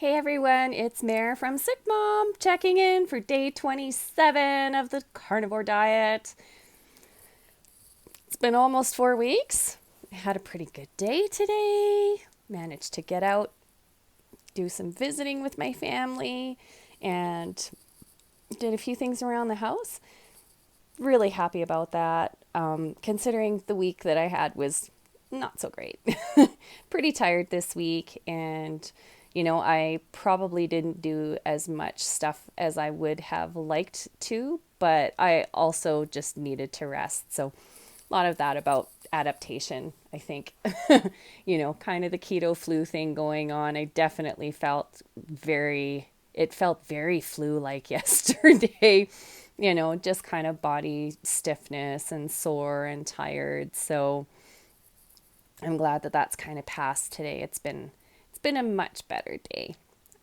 Hey everyone, it's Mare from SickMom checking in for day 27 of the carnivore diet. It's been almost 4 weeks. I had a pretty good day today. Managed to get out, do some visiting with my family, and did a few things around the house. Really happy about that, considering the week that I had was not so great. Pretty tired this week, and I probably didn't do as much stuff as I would have liked to, but I also just needed to rest. So, a lot of that about adaptation, I think. Kind of the keto flu thing going on. I definitely it felt very flu like yesterday. Just kind of body stiffness and sore and tired. So I'm glad that that's kind of passed today. It's been a much better day.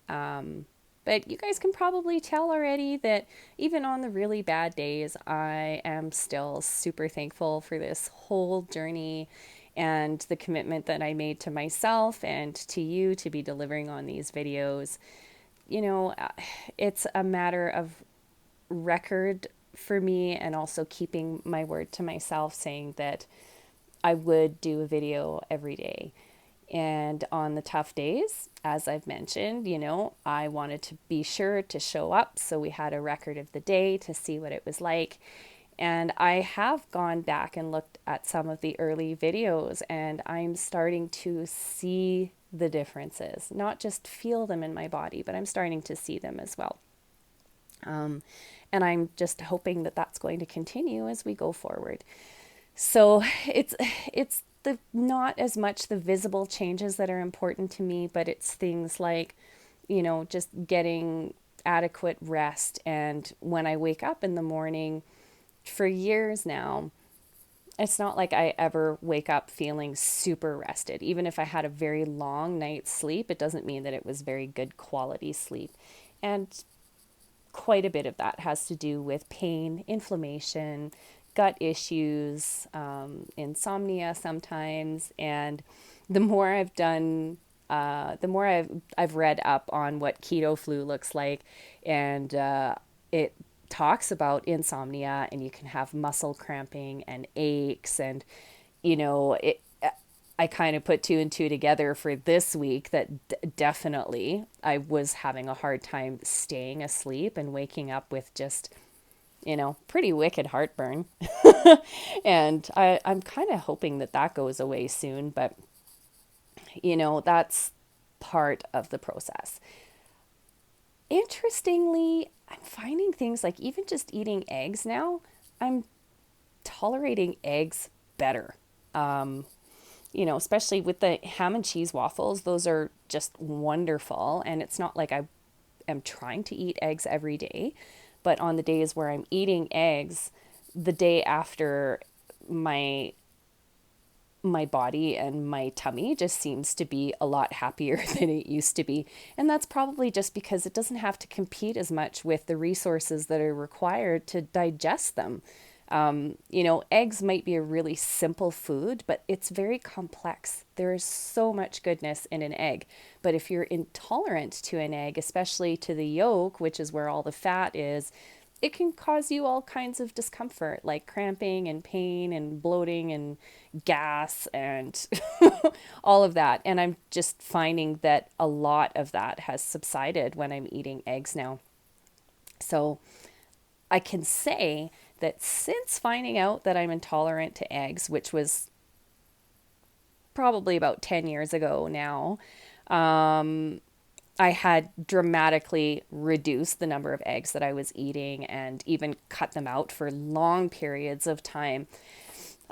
But you guys can probably tell already that even on the really bad days, I am still super thankful for this whole journey and the commitment that I made to myself and to you to be delivering on these videos. You know, it's a matter of record for me and also keeping my word to myself, saying that I would do a video every day. And on the tough days, as I've mentioned, I wanted to be sure to show up. So we had a record of the day to see what it was like. And I have gone back and looked at some of the early videos, and I'm starting to see the differences, not just feel them in my body, but I'm starting to see them as well. And I'm just hoping that that's going to continue as we go forward. So it's the not as much the visible changes that are important to me, but it's things like, just getting adequate rest. And when I wake up in the morning, for years now, it's not like I ever wake up feeling super rested. Even if I had a very long night's sleep, it doesn't mean that it was very good quality sleep. And quite a bit of that has to do with pain, inflammation, gut issues, insomnia sometimes. And the more I've done, the more I've read up on what keto flu looks like, and it talks about insomnia, and you can have muscle cramping and aches, and it. I kind of put two and two together for this week that definitely I was having a hard time staying asleep and waking up with just, pretty wicked heartburn. And I'm kind of hoping that that goes away soon, but, that's part of the process. Interestingly, I'm finding things like even just eating eggs now, I'm tolerating eggs better. Especially with the ham and cheese waffles, those are just wonderful. And it's not like I am trying to eat eggs every day, but on the days where I'm eating eggs, the day after, my my body and my tummy just seems to be a lot happier than it used to be. And that's probably just because it doesn't have to compete as much with the resources that are required to digest them. Eggs might be a really simple food, but it's very complex. There is so much goodness in an egg. But if you're intolerant to an egg, especially to the yolk, which is where all the fat is, it can cause you all kinds of discomfort, like cramping and pain and bloating and gas and all of that. And I'm just finding that a lot of that has subsided when I'm eating eggs now. So I can say that since finding out that I'm intolerant to eggs, which was probably about 10 years ago now, I had dramatically reduced the number of eggs that I was eating and even cut them out for long periods of time,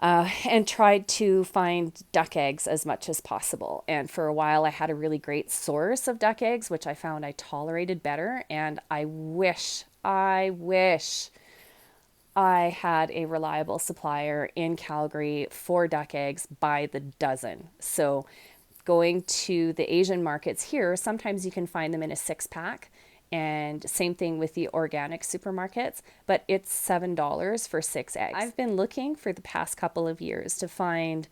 and tried to find duck eggs as much as possible. And for a while, I had a really great source of duck eggs, which I found I tolerated better. And I wish I had a reliable supplier in Calgary for duck eggs by the dozen. So going to the Asian markets here, sometimes you can find them in a 6-pack. And same thing with the organic supermarkets, but it's $7 for 6 eggs. I've been looking for the past couple of years to find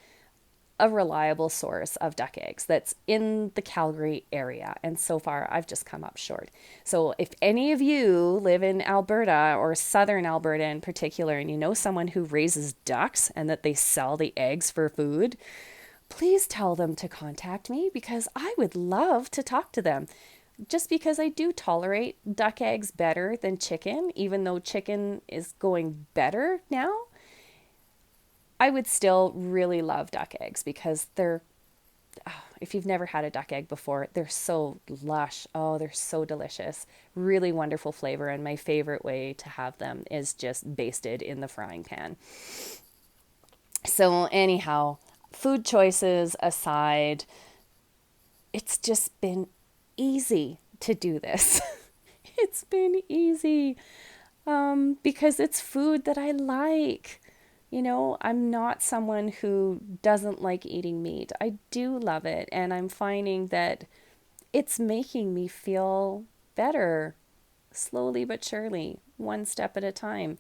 a reliable source of duck eggs that's in the Calgary area. And so far, I've just come up short. So if any of you live in Alberta or southern Alberta in particular, and you know someone who raises ducks and that they sell the eggs for food, please tell them to contact me because I would love to talk to them. Just because I do tolerate duck eggs better than chicken, even though chicken is going better now, I would still really love duck eggs because if you've never had a duck egg before, they're so lush. Oh, they're so delicious. Really wonderful flavor. And my favorite way to have them is just basted in the frying pan. So anyhow, food choices aside, it's just been easy to do this. It's been easy because it's food that I like. You know, I'm not someone who doesn't like eating meat. I do love it, and I'm finding that it's making me feel better, slowly but surely, one step at a time.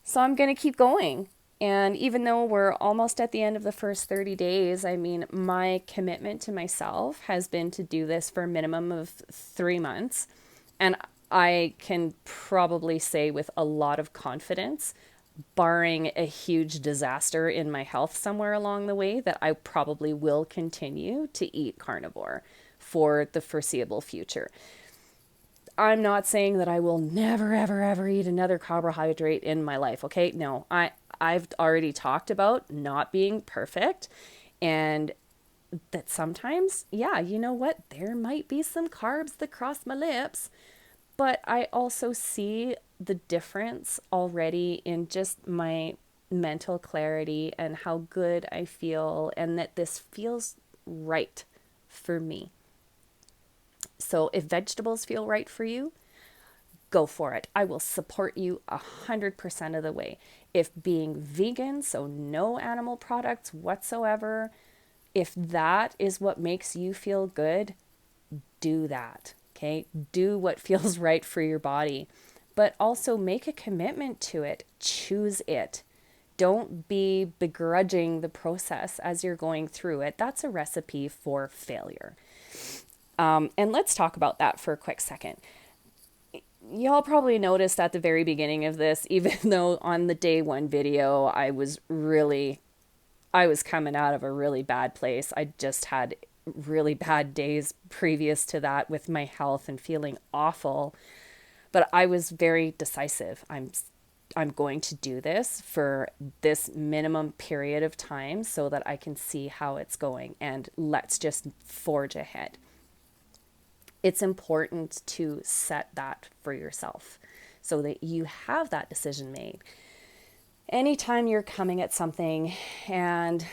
So I'm going to keep going. And even though we're almost at the end of the first 30 days, I mean, my commitment to myself has been to do this for a minimum of 3 months. And I can probably say with a lot of confidence, barring a huge disaster in my health somewhere along the way, that I probably will continue to eat carnivore for the foreseeable future. I'm not saying that I will never, ever, ever eat another carbohydrate in my life. Okay. No, I've already talked about not being perfect and that sometimes, yeah, you know what? There might be some carbs that cross my lips, but I also see the difference already in just my mental clarity and how good I feel and that this feels right for me. So if vegetables feel right for you, go for it. I will support you 100% of the way. If being vegan, so no animal products whatsoever, if that is what makes you feel good, do that. Okay? Do what feels right for your body, but also make a commitment to it. Choose it. Don't be begrudging the process as you're going through it. That's a recipe for failure. And let's talk about that for a quick second. Y'all probably noticed at the very beginning of this, even though on the day one video, I was coming out of a really bad place. I just had really bad days previous to that with my health and feeling awful. But I was very decisive. I'm going to do this for this minimum period of time so that I can see how it's going, and let's just forge ahead. It's important to set that for yourself so that you have that decision made. Anytime you're coming at something and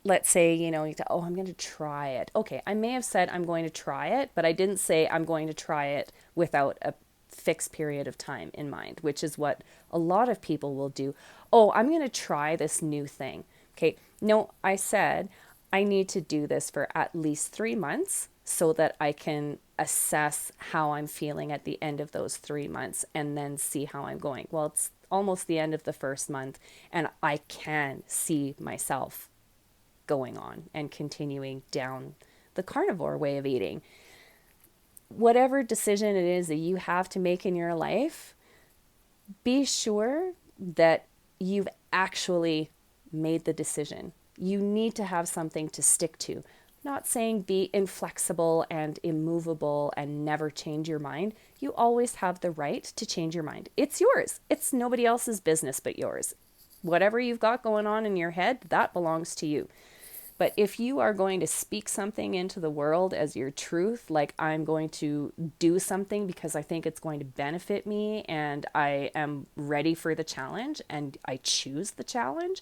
let's say, you know, I'm going to try it. Okay, I may have said I'm going to try it, but I didn't say I'm going to try it without a fixed period of time in mind, which is what a lot of people will do. Oh, I'm going to try this new thing. Okay, no, I said I need to do this for at least 3 months so that I can assess how I'm feeling at the end of those 3 months and then see how I'm going. Well, it's almost the end of the first month and I can see myself going on and continuing down the carnivore way of eating. Whatever decision it is that you have to make in your life, be sure that you've actually made the decision. You need to have something to stick to. Not saying be inflexible and immovable and never change your mind. You always have the right to change your mind. It's yours. It's nobody else's business but yours. Whatever you've got going on in your head, that belongs to you. But if you are going to speak something into the world as your truth, like I'm going to do something because I think it's going to benefit me and I am ready for the challenge and I choose the challenge,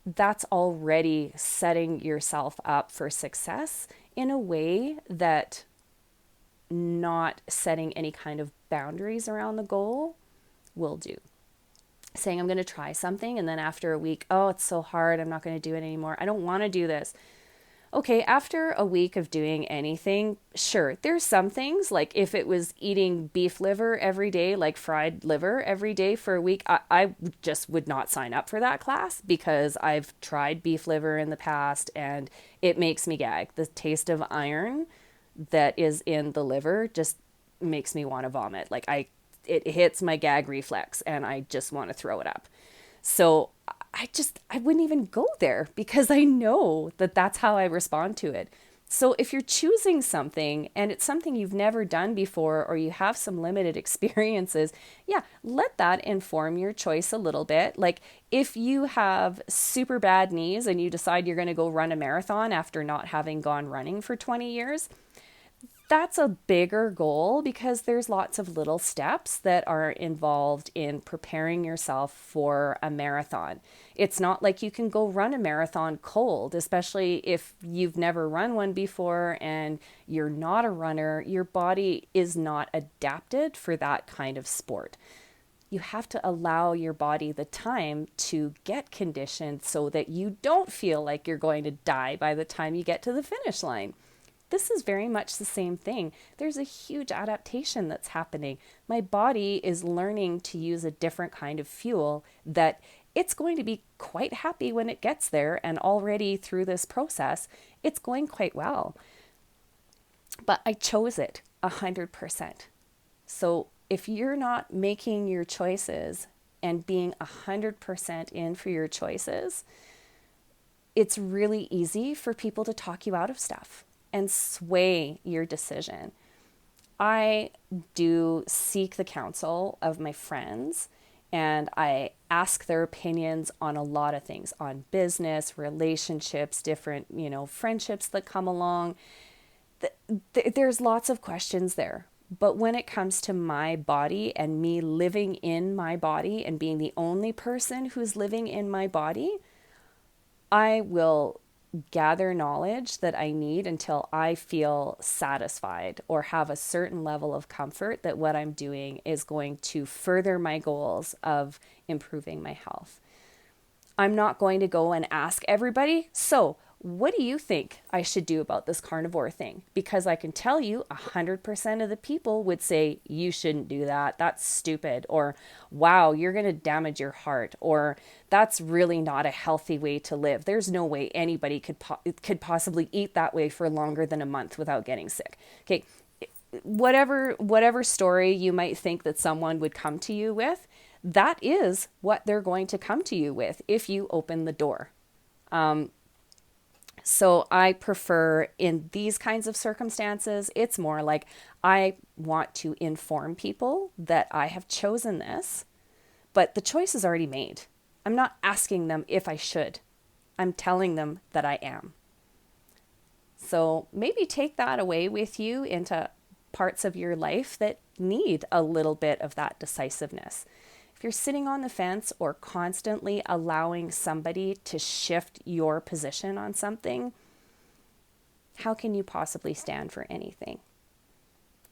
that's already setting yourself up for success in a way that not setting any kind of boundaries around the goal will do. Saying I'm going to try something and then after a week, oh, it's so hard, I'm not going to do it anymore. I don't want to do this. Okay, after a week of doing anything, sure, there's some things like if it was eating beef liver every day, like fried liver every day for a week, I just would not sign up for that class because I've tried beef liver in the past and it makes me gag. The taste of iron that is in the liver just makes me want to vomit. It hits my gag reflex and I just want to throw it up. So I wouldn't even go there because I know that that's how I respond to it. So if you're choosing something and it's something you've never done before or you have some limited experiences, yeah, let that inform your choice a little bit. Like if you have super bad knees and you decide you're going to go run a marathon after not having gone running for 20 years, that's a bigger goal because there's lots of little steps that are involved in preparing yourself for a marathon. It's not like you can go run a marathon cold, especially if you've never run one before and you're not a runner. Your body is not adapted for that kind of sport. You have to allow your body the time to get conditioned so that you don't feel like you're going to die by the time you get to the finish line. This is very much the same thing. There's a huge adaptation that's happening. My body is learning to use a different kind of fuel that it's going to be quite happy when it gets there. And already through this process, it's going quite well. But I chose it 100%. So if you're not making your choices and being 100% in for your choices, it's really easy for people to talk you out of stuff and sway your decision. I do seek the counsel of my friends and I ask their opinions on a lot of things, on business, relationships, different, friendships that come along. There's lots of questions there. But when it comes to my body and me living in my body and being the only person who's living in my body, I will gather knowledge that I need until I feel satisfied or have a certain level of comfort that what I'm doing is going to further my goals of improving my health. I'm not going to go and ask everybody, so what do you think I should do about this carnivore thing? Because I can tell you 100% of the people would say, you shouldn't do that. That's stupid. Or, wow, you're going to damage your heart. Or, that's really not a healthy way to live. There's no way anybody could possibly eat that way for longer than a month without getting sick. Okay, whatever story you might think that someone would come to you with, that is what they're going to come to you with if you open the door. So I prefer in these kinds of circumstances, it's more like I want to inform people that I have chosen this, but the choice is already made. I'm not asking them if I should. I'm telling them that I am. So maybe take that away with you into parts of your life that need a little bit of that decisiveness. If you're sitting on the fence or constantly allowing somebody to shift your position on something, how can you possibly stand for anything?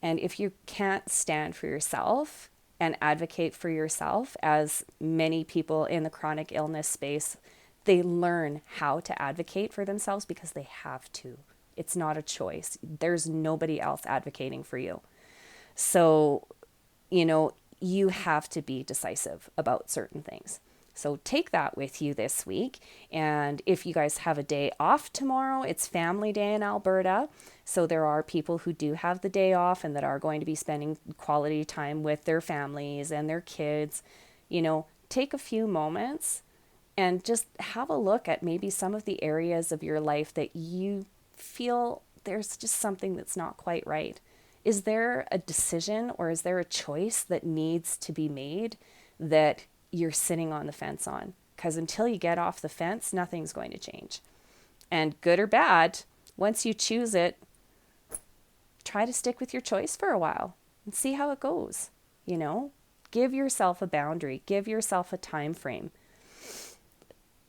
And if you can't stand for yourself and advocate for yourself, as many people in the chronic illness space, they learn how to advocate for themselves because they have to. It's not a choice. There's nobody else advocating for you. So, you have to be decisive about certain things. So take that with you this week. And if you guys have a day off tomorrow, it's family day in Alberta. So there are people who do have the day off and that are going to be spending quality time with their families and their kids. Take a few moments and just have a look at maybe some of the areas of your life that you feel there's just something that's not quite right. Is there a decision or is there a choice that needs to be made that you're sitting on the fence on? Because until you get off the fence, nothing's going to change. And good or bad, once you choose it, try to stick with your choice for a while and see how it goes. Give yourself a boundary, give yourself a time frame,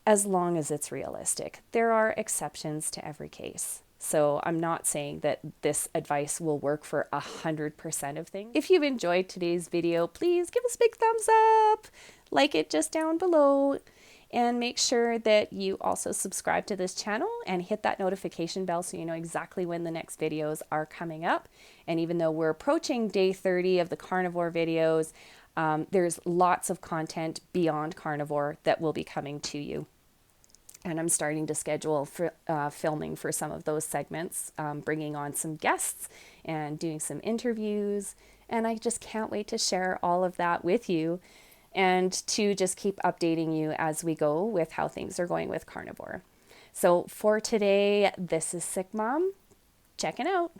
as long as it's realistic. There are exceptions to every case. So I'm not saying that this advice will work for 100% of things. If you've enjoyed today's video, please give us a big thumbs up, like it just down below, And make sure that you also subscribe to this channel and hit that notification bell so you know exactly when the next videos are coming up. And even though we're approaching day 30 of the carnivore videos, there's lots of content beyond carnivore that will be coming to you. And I'm starting to schedule for filming for some of those segments, bringing on some guests and doing some interviews. And I just can't wait to share all of that with you and to just keep updating you as we go with how things are going with carnivore. So for today, this is SickMom checking out.